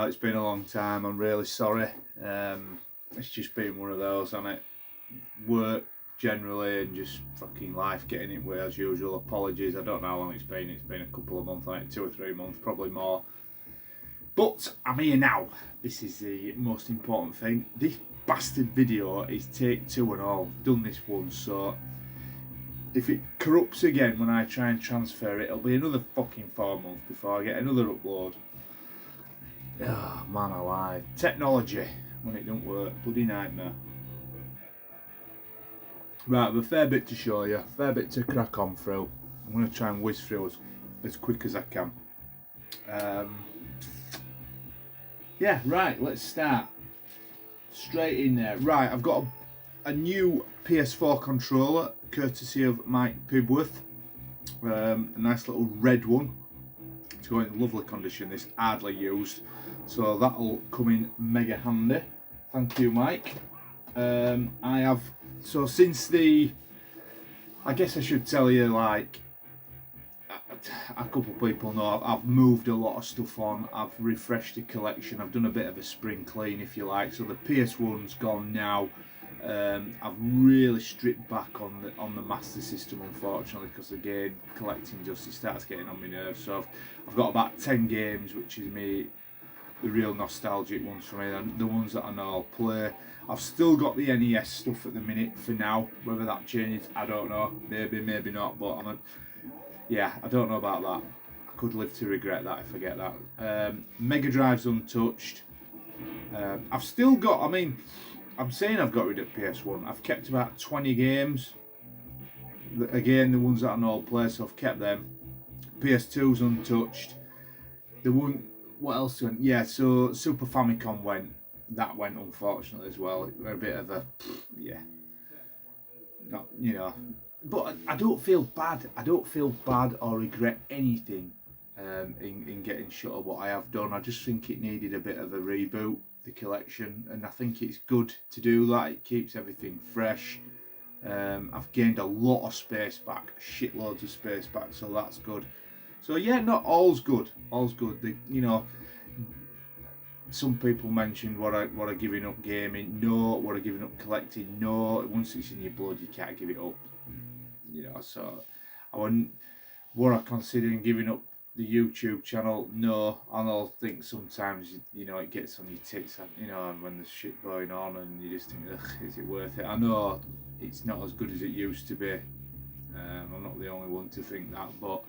it's been a long time. I'm really sorry. It's just been one of those, hasn't it? Work generally and just fucking life getting in the way as usual. Apologies, I don't know how long it's been. It's been a couple of months, like 2 or 3 months, probably more. But I'm here now. This is the most important thing. This bastard video is take 2 and all. I've done this once, so if it corrupts again when I try and transfer it, it'll be another fucking 4 months before I get another upload. Oh man alive. Technology, when it don't work, bloody nightmare. Right, I've a fair bit to show you, a fair bit to crack on through. I'm going to try and whiz through as quick as I can. Yeah, right, let's start. Straight in there. Right, I've got a new Ps4 controller, courtesy of Mike Pibworth. A nice little red one. It's going in lovely condition, this hardly used. So that'll come in mega handy. Thank you, Mike. I have, so since I guess I should tell you, like, a couple of people know I've moved a lot of stuff on. I've refreshed the collection. I've done a bit of a spring clean, if you like. So the PS1's gone now. I've really stripped back on the Master System, unfortunately, because again, collecting just starts getting on my nerves. So I've got about 10 games, which is the real nostalgic ones for me, and the ones that I know I'll play. I've still got the NES stuff at the minute for now. Whether that changes, I don't know. Maybe, maybe not. But yeah, I don't know about that. I could live to regret that if I get that. Mega Drive's untouched. I've still got, I mean, I'm saying I've got rid of PS1. I've kept about 20 games. Again, the ones that I know I'll play, so I've kept them. PS2's untouched. The one, what else went? Yeah, so Super Famicom went. That went, unfortunately, as well. A bit of a, yeah. Not, you know. But I don't feel bad. I don't feel bad or regret anything in getting shut of what I have done. I just think it needed a bit of a reboot, the collection, and I think it's good to do that. It keeps everything fresh. I've gained a lot of space back, shitloads of space back, so that's good. So yeah, not all's good. All's good. You know, some people mentioned what I giving up gaming. No. What I giving up collecting. No. Once it's in your blood, you can't give it up. You know, so I wouldn't. What I considering giving up the YouTube channel? No. And I'll think sometimes, you know, it gets on your tits, you know, when there's shit going on, and you just think, ugh, is it worth it? I know it's not as good as it used to be. I'm not the only one to think that, but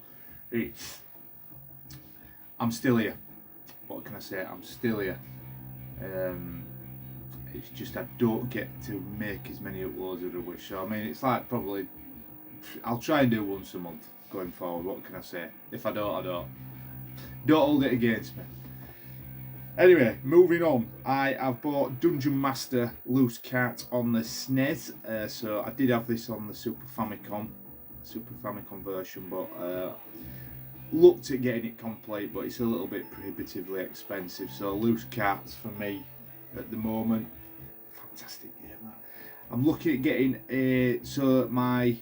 I'm still here. What can I say? I'm still here. It's just I don't get to make as many uploads as I wish. So I mean, it's like probably I'll try and do once a month going forward. What can I say? If I don't, I don't. Don't hold it against me. Anyway, moving on. I have bought Dungeon Master Loose Cart on the SNES. So I did have this on the Super Famicom version, but looked at getting it complete, but it's a little bit prohibitively expensive. So Loose Carts for me at the moment. Fantastic game, that. I'm looking at getting so my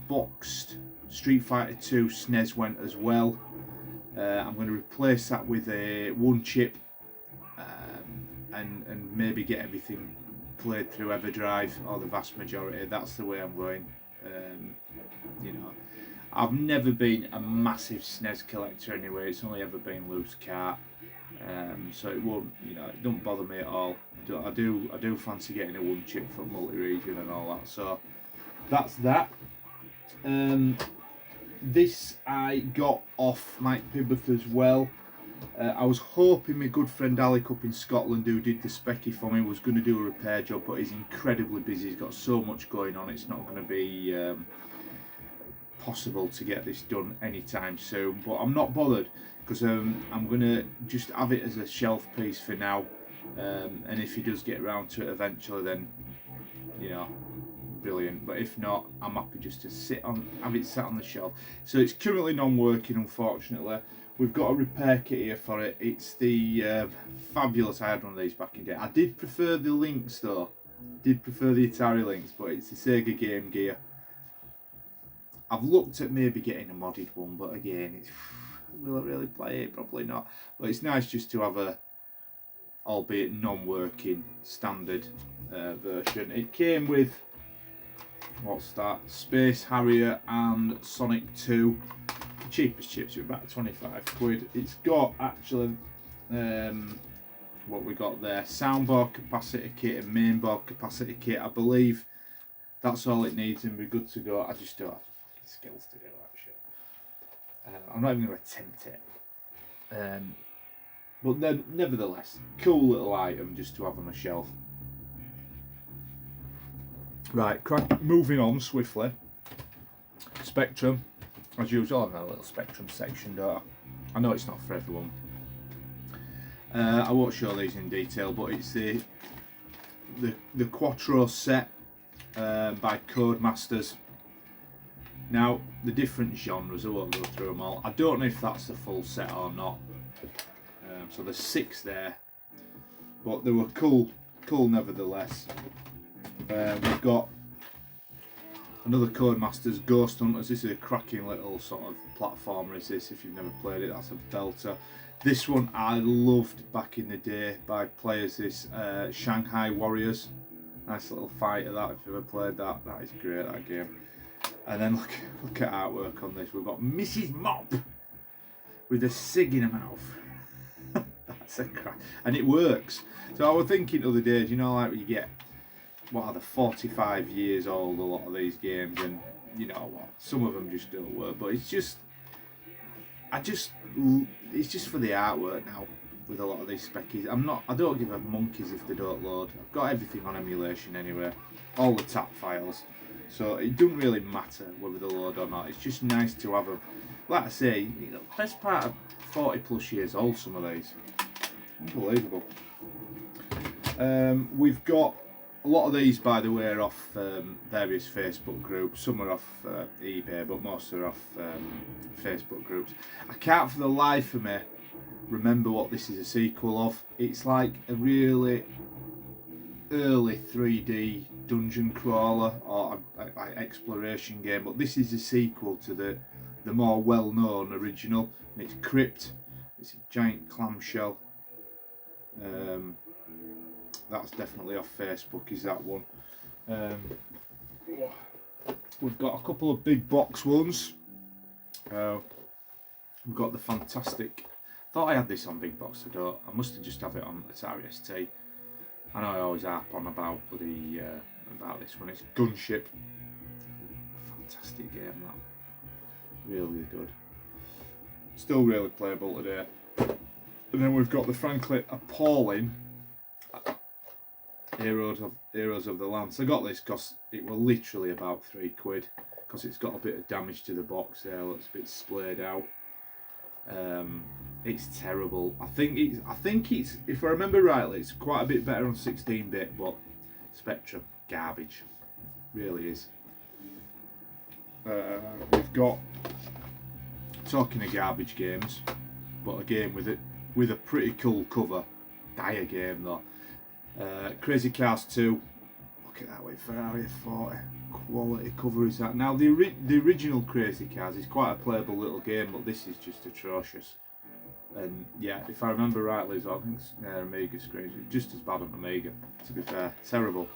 boxed Street Fighter 2 SNES went as well. I'm going to replace that with a 1 chip and maybe get everything played through Everdrive, or the vast majority. That's the way I'm going. You know, I've never been a massive SNES collector anyway. It's only ever been Loose Cart, so it won't, you know, it don't bother me at all. I do fancy getting a 1 chip for multi-region and all that. So that's that. This I got off Mike Pibworth as well. I was hoping my good friend Alec up in Scotland, who did the specky for me, was going to do a repair job, but he's incredibly busy. He's got so much going on, it's not going to be possible to get this done anytime soon. But I'm not bothered, because I'm going to just have it as a shelf piece for now, and if he does get around to it eventually, then, you know, brilliant. But if not, I'm happy just to have it sat on the shelf. So it's currently non-working, unfortunately. We've got a repair kit here for it. It's the fabulous. I had one of these back in the day. I did prefer the Lynx though. Did prefer the Atari Lynx, but it's the Sega Game Gear. I've looked at maybe getting a modded one, but again, will I really play it? Probably not. But it's nice just to have a albeit non-working standard version. It came with, what's that, Space Harrier and Sonic 2. The cheapest chips are about 25 quid. It's got actually what we got there, soundboard capacitor kit and mainboard capacitor kit. I believe that's all it needs and we're good to go. I just don't have the skills to do that shit. I'm not even going to attempt it. But then, nevertheless, cool little item just to have on a shelf. Right, moving on swiftly. Spectrum, as usual, I have a little Spectrum section, don't I? I know it's not for everyone. I won't show these in detail, but it's the Quattro set by Codemasters. Now, the different genres, I won't go through them all. I don't know if that's the full set or not. So there's 6 there, but they were cool nevertheless. We've got another Codemasters, Ghost Hunters. This is a cracking little sort of platformer, is this, if you've never played it. That's a belter. This one I loved back in the day by players, this Shanghai Warriors. Nice little fighter that, if you've ever played that. That is great, that game. And then look at artwork on this. We've got Mrs. Mop with a cig in her mouth. That's a crap. And it works. So I was thinking the other day, you know, like you get, what are they, 45 years old, a lot of these games, and you know what, some of them just don't work, but it's just for the artwork now with a lot of these speckies. I don't give a monkeys if they don't load. I've got everything on emulation anyway, all the tap files, so it doesn't really matter whether they load or not. It's just nice to have them. Like I say, you know, best part of 40 plus years old, some of these. Unbelievable. We've got a lot of these, by the way, are off various Facebook groups. Some are off eBay, but most are off Facebook groups. I can't for the life of me remember what this is a sequel of. It's like a really early 3D dungeon crawler or exploration game, but this is a sequel to the more well-known original, and it's Crypt. It's a giant clamshell. That's definitely off Facebook, is that one. We've got a couple of big box ones. We've got the fantastic, I thought I had this on big box, I don't. I must have just have it on Atari ST. I know I always harp on about about this one. It's Gunship. Fantastic game, that. Really good. Still really playable today. And then we've got the frankly appalling Heroes of the Lance. I got this because it was literally about £3, because it's got a bit of damage to the box there. Looks a bit splayed out. It's terrible. I think it's if I remember rightly, it's quite a bit better on 16-bit, but Spectrum garbage, really is. We've got, talking of garbage games, but a game with a pretty cool cover. Dire game though. Crazy Cars 2. Look at that way, Ferrari 40. Quality cover is that. Now the original Crazy Cars is quite a playable little game, but this is just atrocious. And yeah, if I remember rightly, as well, I think it's Amiga screens. It's just as bad on Amiga, to be fair. Terrible.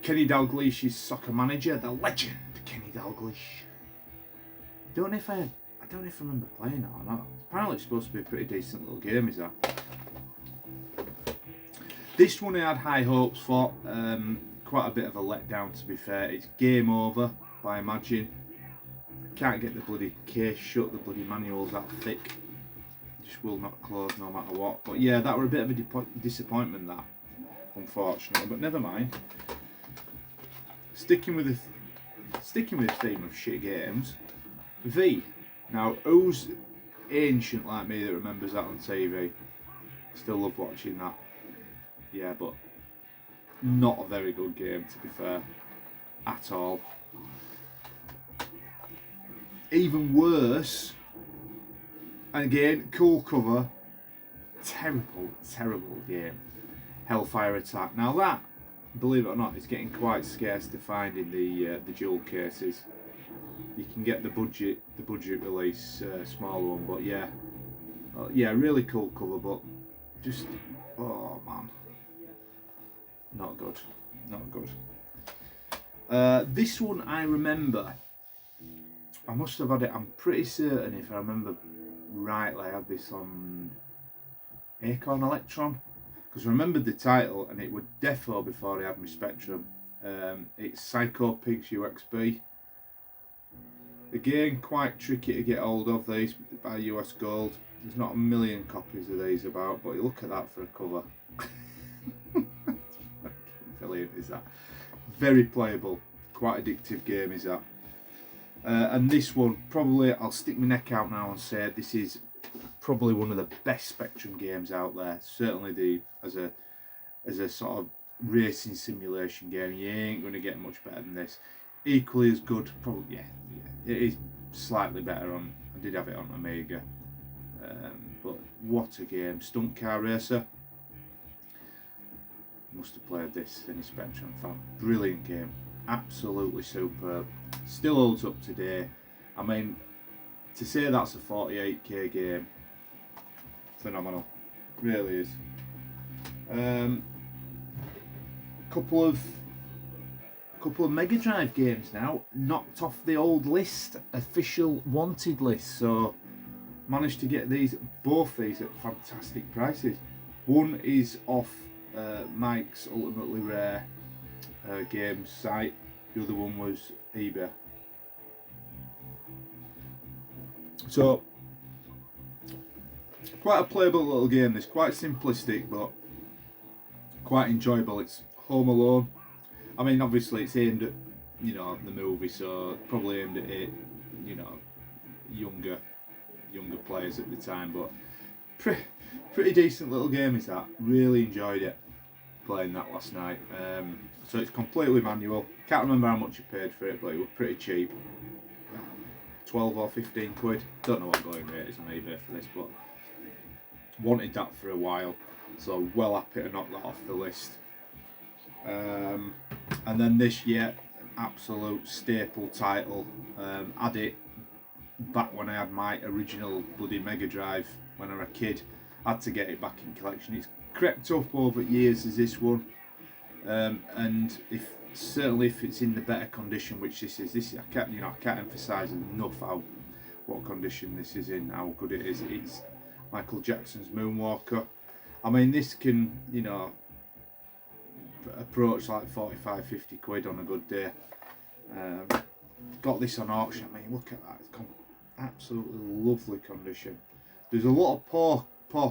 Kenny Dalglish's Soccer Manager, the legend Kenny Dalglish. I don't know if I remember playing that or not. Apparently it's supposed to be a pretty decent little game, is that? This one I had high hopes for. Quite a bit of a letdown, to be fair. It's Game Over by Imagine. Can't get the bloody case shut, the bloody manual's that thick. It just will not close no matter what. But yeah, that were a bit of a disappointment, that, unfortunately, but never mind. Sticking with the theme of shit games, V. Now, who's ancient like me that remembers that on TV? Still love watching that. Yeah, but not a very good game, to be fair, at all. Even worse, and again, cool cover, terrible game, Hellfire Attack. Now that, believe it or not, is getting quite scarce to find in the jewel cases. You can get the budget release smaller one, but yeah, Yeah, really cool cover, but just, oh man, not good, not good. This one I remember, I must have had it, I'm pretty certain if I remember rightly, I had this on Acorn Electron, because I remembered the title and it was defo before I had my Spectrum. It's Psycho Pigs UXB. Again, quite tricky to get hold of these by US Gold. There's not a million copies of these about, but you look at that for a cover. Brilliant is that. Very playable, quite addictive game is that. And this one, probably, I'll stick my neck out now and say this is probably one of the best Spectrum games out there. Certainly as a sort of racing simulation game, you ain't going to get much better than this. Equally as good, probably, yeah, it is slightly better on, I did have it on Amiga. But what a game, Stunt Car Racer. Must have played this, any Spectrum fan. Brilliant game, absolutely superb. Still holds up today. I mean, to say that's a 48k game, phenomenal, really is. Couple of Mega Drive games now knocked off the old list, official wanted list. So managed to get both these at fantastic prices. One is off Mike's Ultimately Rare games site. The other one was eBay. So quite a playable little game. This quite simplistic but quite enjoyable. It's Home Alone. I mean, obviously it's aimed at, you know, the movie, so probably aimed at it, you know, younger players at the time, but pretty decent little game is that. Really enjoyed it playing that last night. So it's completely manual. Can't remember how much I paid for it, but it was pretty cheap. 12 or 15 quid. Don't know what going rate is on eBay for this, but wanted that for a while, so well happy to knock that off the list. And then this year, absolute staple title. Had it back when I had my original bloody Mega Drive when I was a kid. Had to get it back in collection. It's crept up over years as this one, and certainly if it's in the better condition, which this is, I can't emphasise enough what condition this is in, how good it is. It's Michael Jackson's Moonwalker. I mean, this can, you know, approach like 45, 50 quid on a good day. Got this on auction. I mean, look at that, it's absolutely lovely condition. There's a lot of poor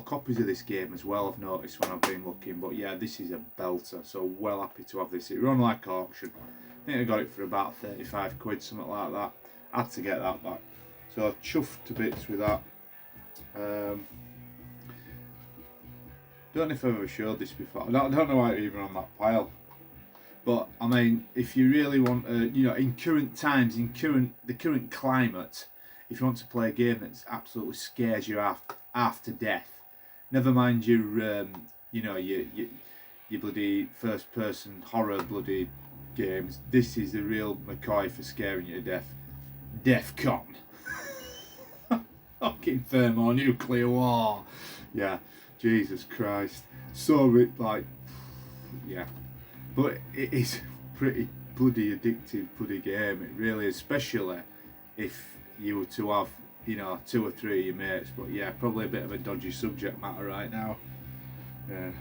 copies of this game as well, I've noticed when I've been looking, but yeah, this is a belter, so well happy to have this. It ran like auction. I think I got it for about 35 quid, something like that. Had to get that back, so chuffed to bits with that. Don't know if I've ever showed this before. I don't know why it's even on that pile. But I mean, if you really want, you know, in current times, in the current climate, if you want to play a game that absolutely scares you half to death, never mind your, you know, your bloody first-person horror bloody games. This is the real McCoy for scaring you to death. DEFCON. Fucking thermonuclear war. Yeah. Jesus Christ, so like, yeah, but it is pretty bloody addictive bloody game. It really is, especially if you were to have, you know, 2 or 3 of your mates. But yeah, probably a bit of a dodgy subject matter right now. Yeah,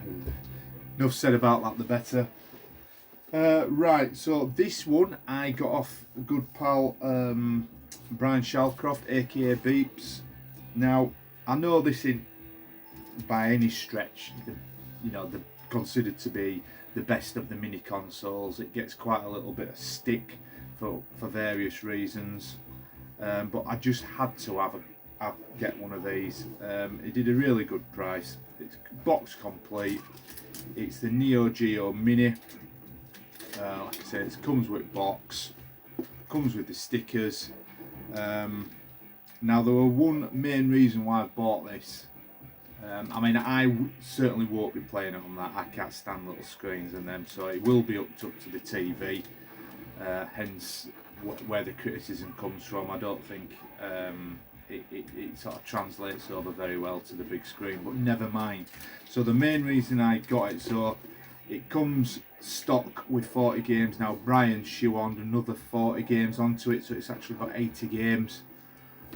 enough said about that, the better. Right, so this one I got off a good pal Brian Shalcroft, aka Beeps. Now I know this in by any stretch, you know, they're considered to be the best of the mini consoles. It gets quite a little bit of stick for various reasons, but I just had to get one of these. It did a really good price. It's box complete. It's the Neo Geo Mini. Like I said, it comes with box, comes with the stickers. Now there were one main reason why I bought this. I mean, I certainly won't be playing it on that. I can't stand little screens and them, so it will be hooked up to the TV. Hence, where the criticism comes from. I don't think it sort of translates over very well to the big screen, but never mind. So the main reason I got it, so it comes stock with 40 games. Now Brian shoehorned another 40 games onto it, so it's actually got 80 games.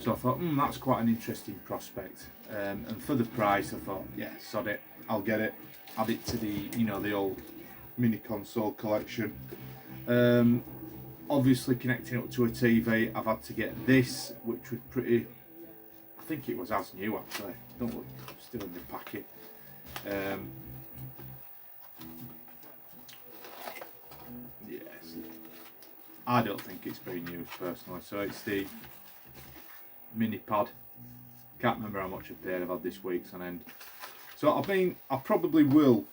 So I thought, that's quite an interesting prospect. And for the price, I thought, yeah, sod it, I'll get it. Add it to the, the old mini console collection. Obviously connecting up to a TV, I've had to get this, which was pretty, I think it was as new actually. Don't look, still in the packet. Yes, I don't think it's been used personally. So it's the mini pad. Can't remember how much I paid. I've had this week's on end. So I probably will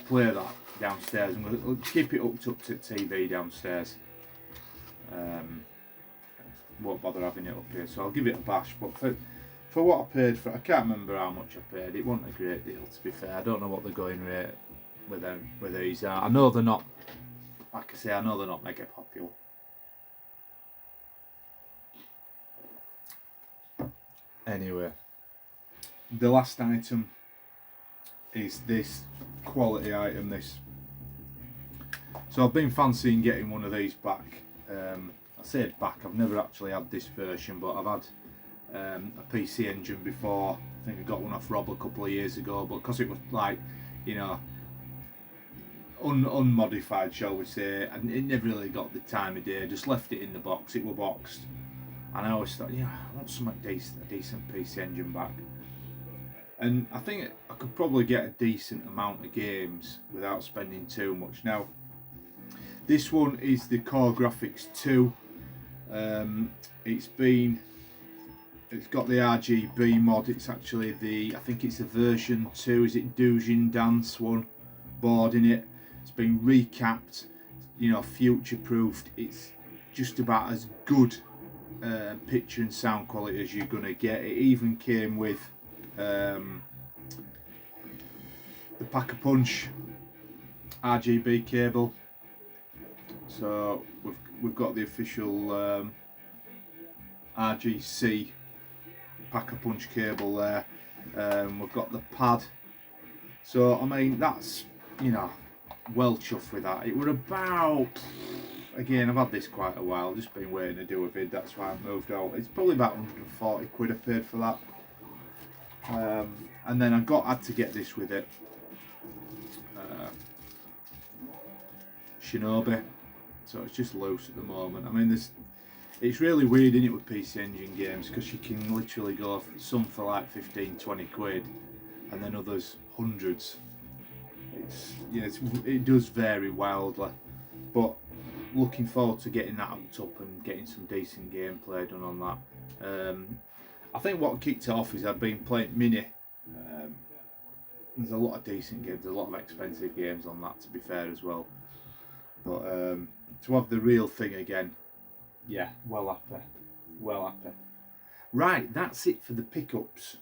play that downstairs. I'm going to keep it hooked up to TV downstairs. Won't bother having it up here, so I'll give it a bash. But for what I paid for it, I can't remember how much I paid. It wasn't a great deal, to be fair. I don't know what the going rate with these are. I know they're not, like I say, I know they're not mega popular. Anyway, the last item is this quality item. So I've been fancying getting one of these back. I say back, I've never actually had this version, but I've had a PC Engine before. I think I got one off Rob a couple of years ago, but because it was like, unmodified, shall we say, and it never really got the time of day. Just left it in the box. It was boxed, and I always thought, I want something decent, a decent PC Engine back. And I think I could probably get a decent amount of games without spending too much. Now, this one is the Core Graphics 2. It's got the RGB mod. It's actually I think it's the version 2. Is it Doujin Dance one board in it? It's been recapped, future-proofed. It's just about as good picture and sound quality as you're gonna get. It even came with the Pack-a-Punch RGB cable. So we've got the official RGC Pack-a-Punch cable there. We've got the pad. So I mean, that's well chuffed with that. It were about, again, I've had this quite a while, just been waiting to do a vid, that's why I moved out. It's probably about 140 quid I paid for that. And then I had to get this with it. Shinobi. So it's just loose at the moment. I mean, it's really weird, isn't it, with PC Engine games, because you can literally go some for like 15, 20 quid, and then others hundreds. It does vary wildly, but looking forward to getting that hooked up and getting some decent gameplay done on that. I think what kicked it off is I've been playing Mini. There's a lot of decent games, there's a lot of expensive games on that, to be fair, as well. But to have the real thing again, yeah, well happy. Right, that's it for the pickups.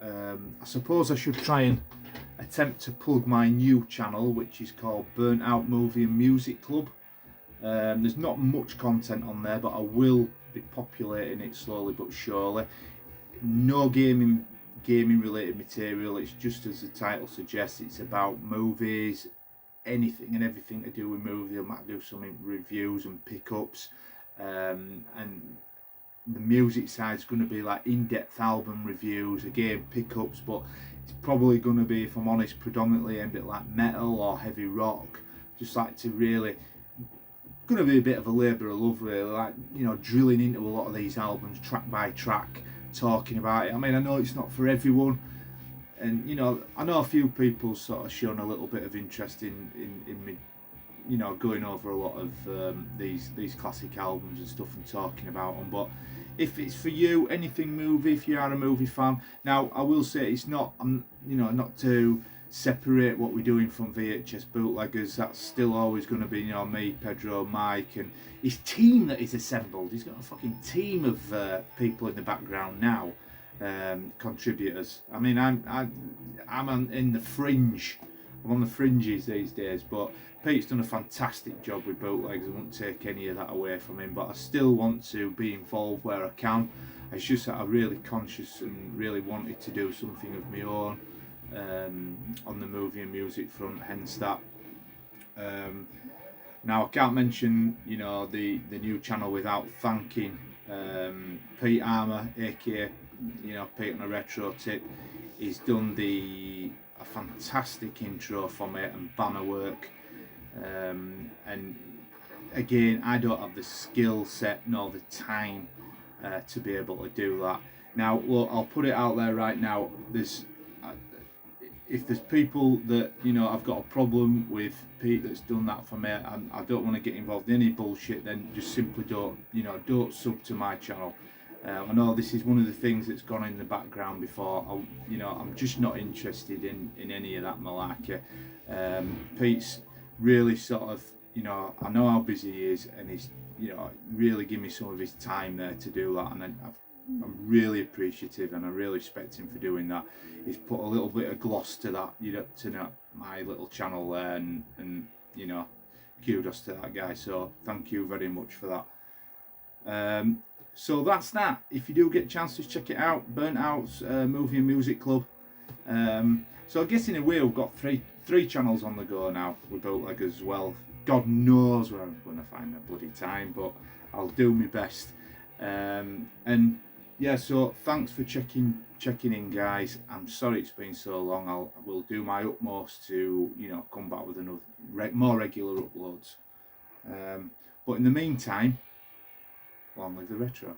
I suppose I should try and attempt to plug my new channel, which is called Burnt Out Movie and Music Club. There's not much content on there, but I will be populating it slowly but surely. No gaming related material. It's just as the title suggests. It's about movies, anything and everything to do with movies. I might do some reviews and pickups, and the music side is going to be like in-depth album reviews, again pickups, but it's probably going to be, if I'm honest, predominantly aimed at like metal or heavy rock. Just like to really, going to be a bit of a labour of love, really, like drilling into a lot of these albums track by track, talking about it. I mean, I know it's not for everyone, and I know a few people sort of shown a little bit of interest in me going over a lot of these classic albums and stuff and talking about them. But if it's for you, anything movie, if you are a movie fan, now I will say it's not, not to separate what we're doing from VHS bootleggers. That's still always going to be me, Pedro, Mike, and his team that he's assembled. He's got a fucking team of people in the background now, contributors. I mean, I'm in the fringe I'm on the fringes these days, but Pete's done a fantastic job with bootlegs. I won't take any of that away from him, but I still want to be involved where I can. It's just that I'm really conscious and really wanted to do something of my own on the movie and music front, hence that. Now I can't mention, you know, the new channel without thanking Pete Armour, aka, you know, Pete on a retro tip. He's done a fantastic intro for me and banner work, and again, I don't have the skill set nor the time to be able to do that. Now look, I'll put it out there right now, if there's people that, you know, I've got a problem with Pete that's done that for me and I don't want to get involved in any bullshit, then just simply don't, you know, don't sub to my channel. I know this is one of the things that's gone in the background before. You know, I'm just not interested in any of that malarkey. Pete's really sort of, you know, I know how busy he is, and he's, you know, really give me some of his time there to do that, and I'm really appreciative, and I really respect him for doing that. He's put a little bit of gloss to that, you know, to my little channel there, and you know, kudos to that guy. So thank you very much for that. So that's that. If you do get a chance to check it out, Burnt Out's Movie and Music Club. So I guess in a way we've got three channels on the go now with bootleggers as well. God knows where I'm going to find the bloody time, but I'll do my best. And yeah, so thanks for checking in, guys. I'm sorry it's been so long. I will do my utmost to, you know, come back with another more regular uploads. But in the meantime, long live the retro.